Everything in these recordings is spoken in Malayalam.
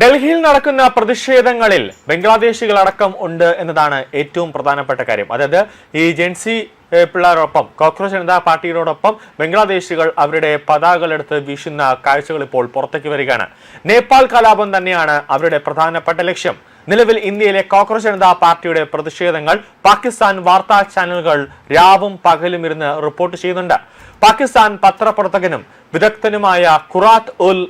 ഡൽഹിയിൽ നടക്കുന്ന പ്രതിഷേധങ്ങളിൽ ബംഗ്ലാദേശികളടക്കം ഉണ്ട് എന്നതാണ് ഏറ്റവും പ്രധാനപ്പെട്ട കാര്യം. അതായത് ഈ ജെൻസി പിള്ളേരോടൊപ്പം കോക്രോച്ച് ജനതാ പാർട്ടിയോടൊപ്പം ബംഗ്ലാദേശികൾ അവരുടെ പതാകകളെടുത്ത് വീശുന്ന കാഴ്ചകൾ ഇപ്പോൾ പുറത്തേക്ക് വരികയാണ്. നേപ്പാൾ കലാപം തന്നെയാണ് അവരുടെ പ്രധാനപ്പെട്ട ലക്ഷ്യം. നിലവിൽ ഇന്ത്യയിലെ കോക്രോച്ച് ജനതാ പാർട്ടിയുടെ പ്രതിഷേധങ്ങൾ പാകിസ്ഥാൻ വാർത്താ ചാനലുകൾ രാവും പകലും ഇരുന്ന് റിപ്പോർട്ട് ചെയ്യുന്നുണ്ട്. പാകിസ്ഥാൻ പത്രപ്രവർത്തകനും വിദഗ്ധനുമായ ഖുറാത്ത് ഉൽ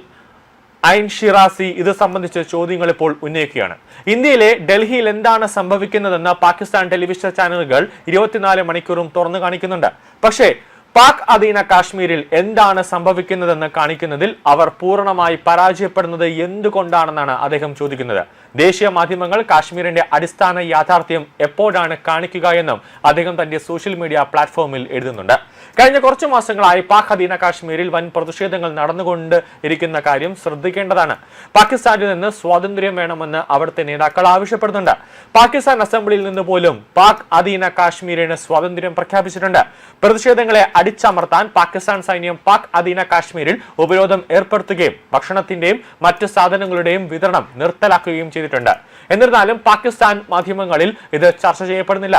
ഐൻ ഷിറാസി ഇത് സംബന്ധിച്ച് ചോദ്യങ്ങൾ ഇപ്പോൾ ഉന്നയിക്കുകയാണ്. ഇന്ത്യയിലെ ഡൽഹിയിൽ എന്താണ് സംഭവിക്കുന്നതെന്ന് പാകിസ്ഥാൻ ടെലിവിഷൻ ചാനലുകൾ 24 മണിക്കൂറും തുറന്നു കാണിക്കുന്നുണ്ട്. പക്ഷേ പാക് അധീന കാശ്മീരിൽ എന്താണ് സംഭവിക്കുന്നതെന്ന് കാണിക്കുന്നതിൽ അവർ പൂർണ്ണമായി പരാജയപ്പെടുന്നത് എന്തുകൊണ്ടാണെന്നാണ് അദ്ദേഹം ചോദിക്കുന്നത്. ദേശീയ മാധ്യമങ്ങൾ കാശ്മീരിന്റെ അടിസ്ഥാന യാഥാർത്ഥ്യം എപ്പോഴാണ് കാണിക്കുക എന്നും അദ്ദേഹം തന്റെ സോഷ്യൽ മീഡിയ പ്ലാറ്റ്ഫോമിൽ എഴുതുന്നുണ്ട്. കഴിഞ്ഞ കുറച്ചു മാസങ്ങളായി പാക് അധീന കാശ്മീരിൽ വൻ പ്രതിഷേധങ്ങൾ നടന്നുകൊണ്ട് ഇരിക്കുന്ന കാര്യം ശ്രദ്ധിക്കേണ്ടതാണ്. പാകിസ്ഥാനിൽ നിന്ന് സ്വാതന്ത്ര്യം വേണമെന്ന് അവിടുത്തെ നേതാക്കൾ ആവശ്യപ്പെടുന്നുണ്ട്. പാകിസ്ഥാൻ അസംബ്ലിയിൽ നിന്ന് പോലും പാക് അധീന കാശ്മീരിന് സ്വാതന്ത്ര്യം പ്രഖ്യാപിച്ചിട്ടുണ്ട്. പ്രതിഷേധങ്ങളെ അടിച്ചമർത്താൻ പാകിസ്ഥാൻ സൈന്യം പാക് അധീന കാശ്മീരിൽ ഉപരോധം ഏർപ്പെടുത്തുകയും ഭക്ഷണത്തിന്റെയും മറ്റ് സാധനങ്ങളുടെയും വിതരണം നിർത്തലാക്കുകയും ചെയ്തിട്ടുണ്ട്. എന്നിരുന്നാലും പാകിസ്ഥാൻ മാധ്യമങ്ങളിൽ ഇത് ചർച്ച ചെയ്യപ്പെടുന്നില്ല.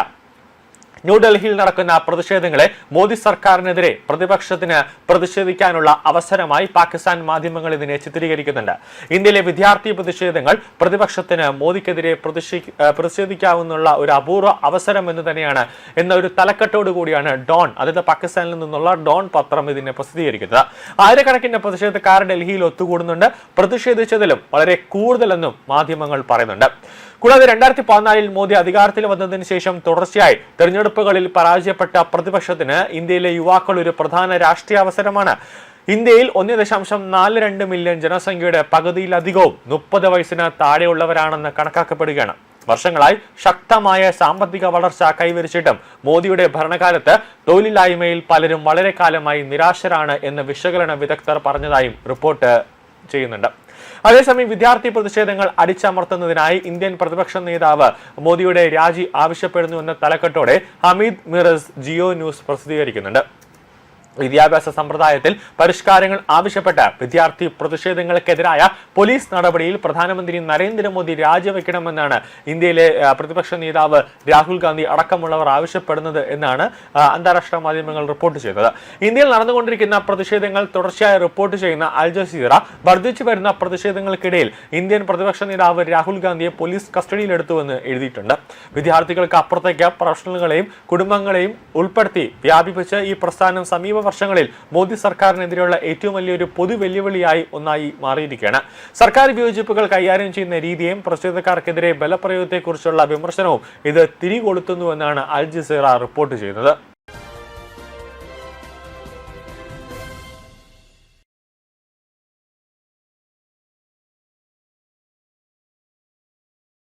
ന്യൂഡൽഹിയിൽ നടക്കുന്ന പ്രതിഷേധങ്ങളെ മോദി സർക്കാരിനെതിരെ പ്രതിപക്ഷത്തിന് പ്രതിഷേധിക്കാനുള്ള അവസരമായി പാകിസ്ഥാൻ മാധ്യമങ്ങൾ ഇതിനെ ചിത്രീകരിക്കുന്നുണ്ട്. ഇന്ത്യയിലെ വിദ്യാർത്ഥി പ്രതിഷേധങ്ങൾ പ്രതിപക്ഷത്തിന് മോദിക്കെതിരെ പ്രതിഷേധിക്കാവുന്ന ഒരു അപൂർവ അവസരം എന്ന് തന്നെയാണ് എന്ന ഒരു തലക്കെട്ടോടു കൂടിയാണ് ഡോൺ, അതായത് പാകിസ്ഥാനിൽ നിന്നുള്ള ഡോൺ പത്രം ഇതിനെ പ്രസിദ്ധീകരിക്കുന്നത്. ആയിരക്കണക്കിന് പ്രതിഷേധക്കാർ ഡൽഹിയിൽ ഒത്തുകൂടുന്നുണ്ട്. പ്രതിഷേധിച്ചതിലും വളരെ കൂടുതലെന്നും മാധ്യമങ്ങൾ പറയുന്നുണ്ട്. കൂടാതെ 2014 മോദി അധികാരത്തിൽ വന്നതിന് ശേഷം തുടർച്ചയായി തെരഞ്ഞെടുപ്പുകളിൽ പരാജയപ്പെട്ട പ്രതിപക്ഷത്തിന് ഇന്ത്യയിലെ യുവാക്കൾ ഒരു പ്രധാന രാഷ്ട്രീയ അവസരമാണ്. ഇന്ത്യയിൽ 1.42 മില്യൺ ജനസംഖ്യയുടെ പകുതിയിലധികവും 30 വയസ്സിന് താഴെയുള്ളവരാണെന്ന് കണക്കാക്കപ്പെടുകയാണ്. വർഷങ്ങളായി ശക്തമായ സാമ്പത്തിക വളർച്ച കൈവരിച്ചിട്ടും മോദിയുടെ ഭരണകാലത്ത് തൊഴിലില്ലായ്മയിൽ പലരും വളരെ കാലമായി നിരാശരാണ് എന്ന് വിശകലന വിദഗ്ധർ പറഞ്ഞതായും റിപ്പോർട്ട് ചെയ്യുന്നുണ്ട്. അതേസമയം വിദ്യാർത്ഥി പ്രതിഷേധങ്ങൾ അടിച്ചമർത്തുന്നതിനായി ഇന്ത്യൻ പ്രതിപക്ഷ നേതാവ് മോദിയുടെ രാജി ആവശ്യപ്പെടുന്നുവെന്ന തലക്കെട്ടോടെ ഹമീദ് മിറസ് ജിയോ ന്യൂസ് പ്രസിദ്ധീകരിക്കുന്നുണ്ട്. വിദ്യാഭ്യാസ സമ്പ്രദായത്തിൽ പരിഷ്കാരങ്ങൾ ആവശ്യപ്പെട്ട വിദ്യാർത്ഥി പ്രതിഷേധങ്ങൾക്കെതിരായ പോലീസ് നടപടിയിൽ പ്രധാനമന്ത്രി നരേന്ദ്രമോദി രാജിവെക്കണമെന്നാണ് ഇന്ത്യയിലെ പ്രതിപക്ഷ നേതാവ് രാഹുൽ ഗാന്ധി അടക്കമുള്ളവർ ആവശ്യപ്പെടുന്നത് എന്നാണ് അന്താരാഷ്ട്ര മാധ്യമങ്ങൾ റിപ്പോർട്ട് ചെയ്തത്. ഇന്ത്യയിൽ നടന്നുകൊണ്ടിരിക്കുന്ന പ്രതിഷേധങ്ങൾ തുടർച്ചയായി റിപ്പോർട്ട് ചെയ്യുന്ന അൽ ജസീറ വർദ്ധിച്ചു വരുന്ന പ്രതിഷേധങ്ങൾക്കിടയിൽ ഇന്ത്യൻ പ്രതിപക്ഷ നേതാവ് രാഹുൽ ഗാന്ധിയെ പോലീസ് കസ്റ്റഡിയിലെടുത്തുവെന്ന് എഴുതിയിട്ടുണ്ട്. വിദ്യാർത്ഥികൾക്ക് അപ്പുറത്തേക്ക് പ്രൊഫഷണലുകളെയും കുടുംബങ്ങളെയും ഉൾപ്പെടുത്തി വ്യാപിപ്പിച്ച് ഈ പ്രസ്ഥാനം സമീപ വർഷങ്ങളിൽ മോദി സർക്കാരിനെതിരെയുള്ള ഏറ്റവും വലിയൊരു പൊതു വെല്ലുവിളിയായി ഒന്നായി മാറിയിരിക്കുകയാണ്. സർക്കാർ വിയോജിപ്പുകൾ കൈകാര്യം ചെയ്യുന്ന രീതിയും പ്രതിഷേധക്കാർക്കെതിരെ ബലപ്രയോഗത്തെക്കുറിച്ചുള്ള വിമർശനവും ഇത് തിരികൊളുത്തുന്നുവെന്നാണ് അൽ ജസീറ റിപ്പോർട്ട് ചെയ്യുന്നത്.